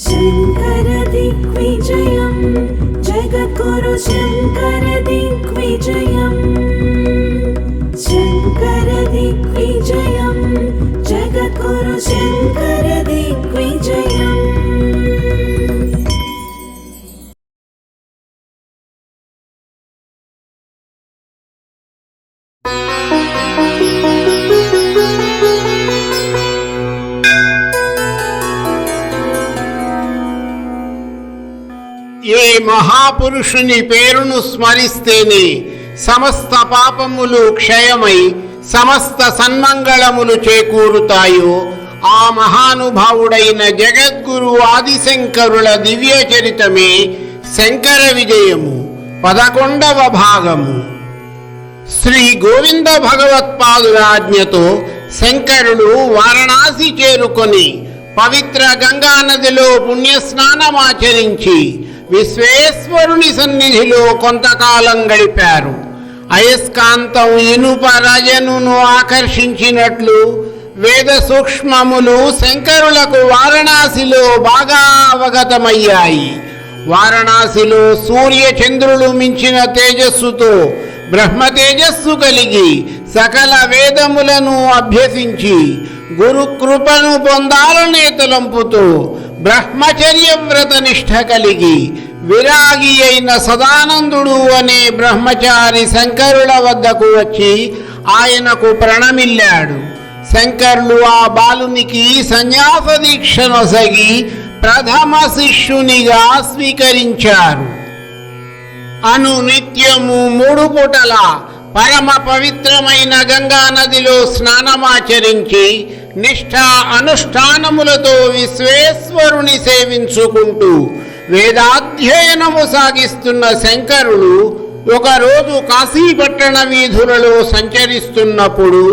శంకర దిగ్విజయం జగద్గురు శంకర దిగ్విజయం శంకర దిగ్విజయం జగద్గురు శంకర దిగ్విజయం. ఏ మహాపురుషుని పేరును స్మరిస్తేనే సమస్త పాపములు క్షయమై సమస్త సన్మంగళములు చేకూరుతాయో ఆ మహానుభావుడైన జగద్గురు ఆదిశంకరుల దివ్య చరితమే శంకర విజయము 11వ భాగము. శ్రీ గోవింద భగవత్పాదుల ఆజ్ఞతో శంకరుడు వారణాసి చేరుకొని పవిత్ర గంగానదిలో పుణ్యస్నానమాచరించి విశ్వేశ్వరుని సన్నిధిలో కొంతకాలం గడిపారు. అయస్కాంతం ఇనుప రజనును ఆకర్షించినట్లు వేద సూక్ష్మములు శంకరులకు వారణాసిలో బాగా అవగతమయ్యాయి. వారణాసిలో సూర్య చంద్రులు మించిన తేజస్సుతో బ్రహ్మ తేజస్సు కలిగి సకల వేదములను అభ్యసించి గురు కృపను పొందాలనే తలంపుతో బ్రహ్మచర్య వ్రత నిష్ఠ కలిగి విరాగి అయిన సదానందుడు అనే బ్రహ్మచారి శంకరుల వద్దకు వచ్చి ఆయనకు ప్రణమిల్లాడు. శంకరులు ఆ బాలునికి సన్యాస దీక్ష నొసగి ప్రథమ శిష్యునిగా స్వీకరించారు. అనునిత్యము 3 పూటల పరమ పవిత్రమైన గంగా నదిలో స్నానమాచరించి నిష్ఠ అనుష్ఠానములతో విశ్వేశ్వరుని సేవించుకుంటూ వేదాధ్యయనము సాగిస్తున్న శంకరులు ఒకరోజు కాశీపట్టణ వీధులలో సంచరిస్తున్నప్పుడు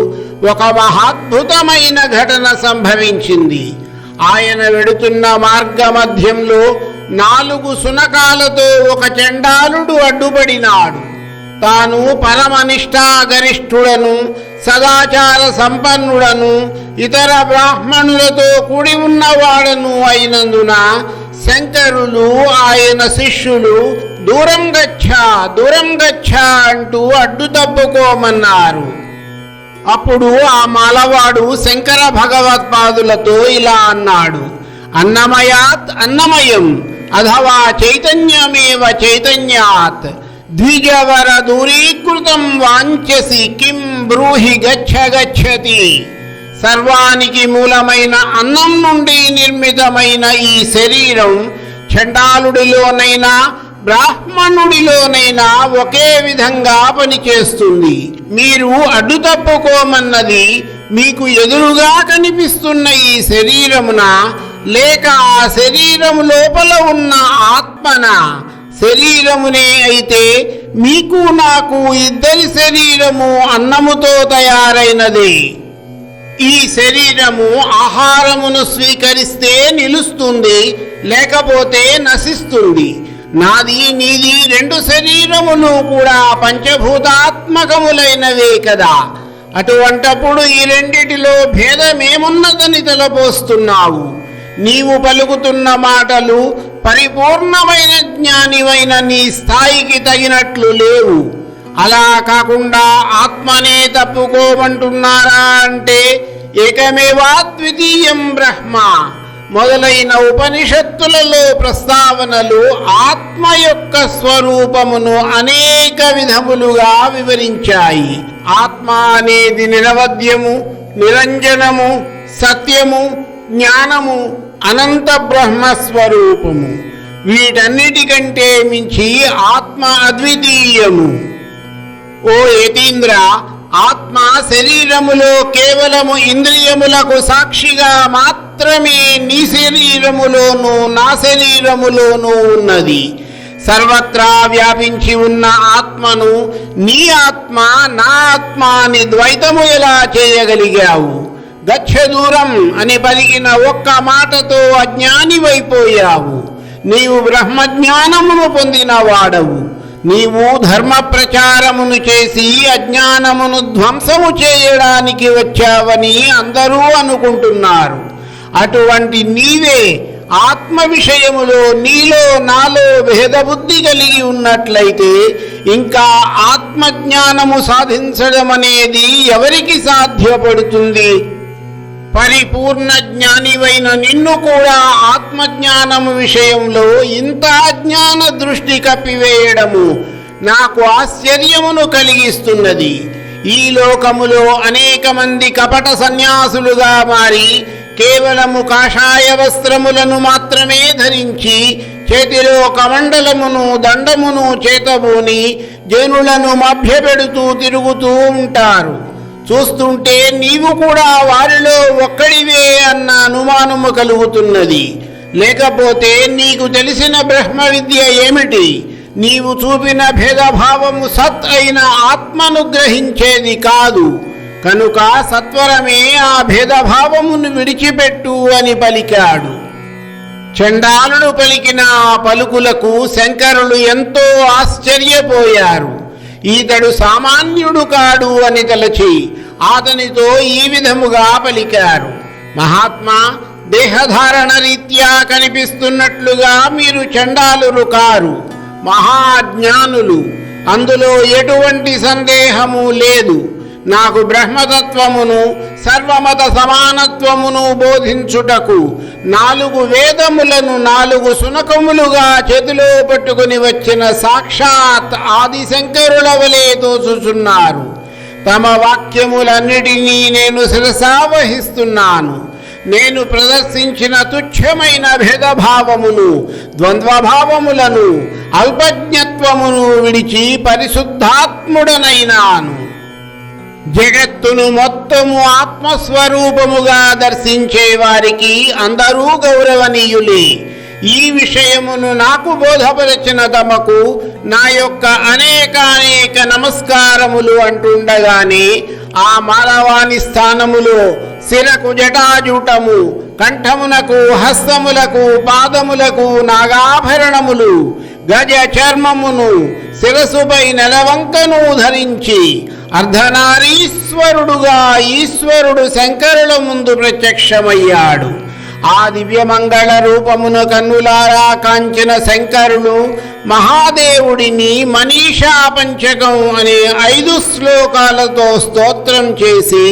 ఒక మహాద్భుతమైన ఘటన సంభవించింది. ఆయన వెడుతున్న మార్గ మధ్యంలో 4 శునకాలతో ఒక చండాలుడు అడ్డుపడినాడు. తాను పరమనిష్ఠాగరిష్ఠుడను సదాచార సంపన్నుడను ఇతర బ్రాహ్మణులతో కూడి ఉన్నవాడను అయినందున శంకరులు ఆయన శిష్యులు దూరం గచ్చ అంటూ అడ్డు తప్పుకోమన్నారు. అప్పుడు ఆ మాలవాడు శంకర భగవత్పాదులతో ఇలా అన్నాడు: అన్నమయాత్ అన్నమయం అథవా చైతన్యమేవ చైతన్యాత్ ద్విజవర దూరీకృతం వాంఛసి కిం బ్రూహి గచ్చతి. సర్వానికి మూలమైన అన్నం నుండి నిర్మితమైన ఈ శరీరం చండాలుడిలోనైనా బ్రాహ్మణుడిలోనైనా ఒకే విధంగా పనిచేస్తుంది. మీరు అడ్డు తప్పుకోమన్నది మీకు ఎదురుగా కనిపిస్తున్న ఈ శరీరమున, లేక ఆ శరీరం లోపల ఉన్న ఆత్మన? శరీరమునే అయితే మీకు నాకు ఇద్దరి శరీరము అన్నముతో తయారైనది. ఈ శరీరము ఆహారమును స్వీకరిస్తే నిలుస్తుంది, లేకపోతే నశిస్తుంది. నాది నీది 2 శరీరములు కూడా పంచభూతాత్మకములైనవే కదా. అటువంటప్పుడు ఈ రెండిటిలో భేదమేమున్నదని తలపోస్తున్నావు? నీవు పలుకుతున్న మాటలు పరిపూర్ణమైన జ్ఞానివైన నీ స్థాయికి తగినట్లు లేవు. అలా కాకుండా ఆత్మనే తప్పుకోమంటున్నారా అంటే ఏకమేవాద్వితీయం బ్రహ్మ మొదలైన ఉపనిషత్తులలో ప్రస్తావనలు ఆత్మ యొక్క స్వరూపమును అనేక విధములుగా వివరించాయి. ఆత్మ అనేది నిరవధ్యము, నిరంజనము, సత్యము, జ్ఞానము, అనంత బ్రహ్మస్వరూపము. వీటన్నిటికంటే మించి ఆత్మ అద్వితీయము. ఓ యతీంద్ర, ఆత్మ శరీరములో కేవలము ఇంద్రియములకు సాక్షిగా మాత్రమే నీ శరీరములోనూ నా శరీరములోనూ ఉన్నది. సర్వత్రా వ్యాపించి ఉన్న ఆత్మను నీ ఆత్మ నా ఆత్మ అని ద్వైతము ఎలా చేయగలిగావు? గచ్చ దూరం అని పలికిన ఒక్క మాటతో అజ్ఞానివైపోయావు. నీవు బ్రహ్మజ్ఞానమును పొందిన వాడవు. నీవు ధర్మ ప్రచారమును చేసి అజ్ఞానమును ధ్వంసము చేయడానికి వచ్చావని అందరూ అనుకుంటున్నారు. అటువంటి నీవే ఆత్మ విషయములో నీలో నాలో భేదబుద్ధి కలిగి ఉన్నట్లయితే ఇంకా ఆత్మజ్ఞానము సాధించడం అనేది ఎవరికి సాధ్యపడుతుంది? పరిపూర్ణ జ్ఞానివైన నిన్ను కూడా ఆత్మజ్ఞానము విషయంలో ఇంత అజ్ఞాన దృష్టి కప్పివేయడము నాకు ఆశ్చర్యమును కలిగిస్తున్నది. ఈ లోకములో అనేక మంది కపట సన్యాసులుగా మారి కేవలము కాషాయ వస్త్రములను మాత్రమే ధరించి చేతిలో కమండలమును దండమును చేతబూని జనులను మభ్యపెడుతూ తిరుగుతూ ఉంటారు. చూస్తుంటే నీవు కూడా వారిలో ఒక్కడివే అన్న అనుమానము కలుగుతున్నది. లేకపోతే నీకు తెలిసిన బ్రహ్మ విద్య ఏమిటి? నీవు చూపిన భేదభావము సత్ అయిన ఆత్మను గ్రహించేది కాదు. కనుక సత్వరమే ఆ భేదభావమును విడిచిపెట్టు అని పలికాడు. చండాలుడు పలికిన ఆ పలుకులకు శంకరులు ఎంతో ఆశ్చర్యపోయారు. ఈతడు సామాన్యుడు కాడు అని తలచి అతనితో ఈ విధముగా పలికారు. మహాత్మా, దేహధారణ రీత్యా కనిపిస్తున్నట్లుగా మీరు చండాలురు కారు, మహాజ్ఞానులు. అందులో ఎటువంటి సందేహము లేదు. నాకు బ్రహ్మతత్వమును సర్వమత సమానత్వమును బోధించుటకు 4 వేదములను 4 శునకములుగా చేతిలో పట్టుకుని వచ్చిన సాక్షాత్ ఆదిశంకరుల వలె తోచుచున్నారు. తమ వాక్యములన్నిటినీ నేను శిరసావహిస్తున్నాను. నేను ప్రదర్శించిన తుచ్చమైన భేదభావమును, ద్వంద్వభావములను, అల్పజ్ఞత్వమును విడిచి పరిశుద్ధాత్ముడనైనాను. జగత్తును మొత్తము ఆత్మస్వరూపముగా దర్శించే వారికి అందరూ గౌరవనీయులే. ఈ విషయమును నాకు బోధపరిచిన తమకు నా యొక్క అనేక నమస్కారములు అంటుండగానే ఆ మానవాని స్థానములో శిరకు జటాజూటము, కంఠమునకు, హస్తములకు, పాదములకు నాగాభరణములు, గజ చర్మమును, శిరసుపై నెలవంకను ధరించి అర్ధనారీశ్వరుడుగా ఈశ్వరుడు శంకరుల ముందు ప్రత్యక్షమయ్యాడు. ఆ దివ్యమంగళ రూపమును కన్నులారా కాంచిన శంకరులు మహాదేవుడిని మనీషా పంచకం అనే 5 శ్లోకాలతో స్తోత్రం చేసి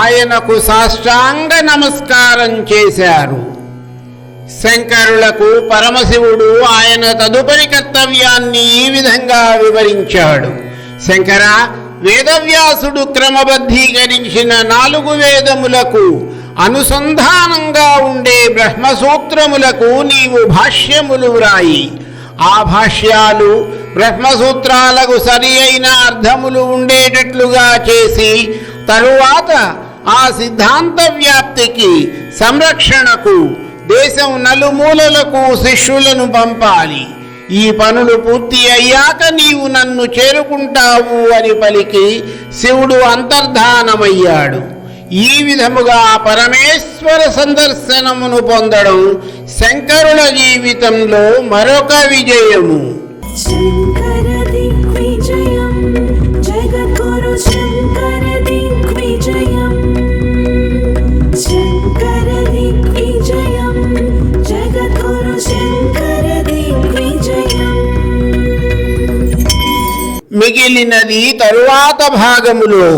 ఆయనకు సాష్టాంగ నమస్కారం చేశారు. శంకరులకు పరమశివుడు ఆయన తదుపరి కర్తవ్యాన్ని ఈ విధంగా వివరించాడు. శంకర, వేదవ్యాసుడు క్రమబద్ధీకరించిన 4 వేదములకు అనుసంధానంగా ఉండే బ్రహ్మసూత్రములకు నీవు భాష్యములు వ్రాయి. ఆ భాష్యాలు బ్రహ్మసూత్రాలకు సరి అయిన అర్థములు ఉండేటట్లుగా చేసి తరువాత ఆ సిద్ధాంత వ్యాప్తికి, సంరక్షణకు దేశం నలుమూలలకు శిష్యులను పంపాలి. ఈ పనులు పూర్తి అయ్యాక నీవు నన్ను చేరుకుంటావు అని పలికి శివుడు అంతర్ధానమయ్యాడు. ఈ విధముగా పరమేశ్వర సందర్శనమును పొందడం శంకరుల జీవితంలో మరొక విజయము. శంకర దిగ్విజయం జగద్గురు శంకర దిగ్విజయం. శంకర దిగ్విజయం జగద్గురు శంకర దిగ్విజయం. మిగిలినది తరువాత భాగములో.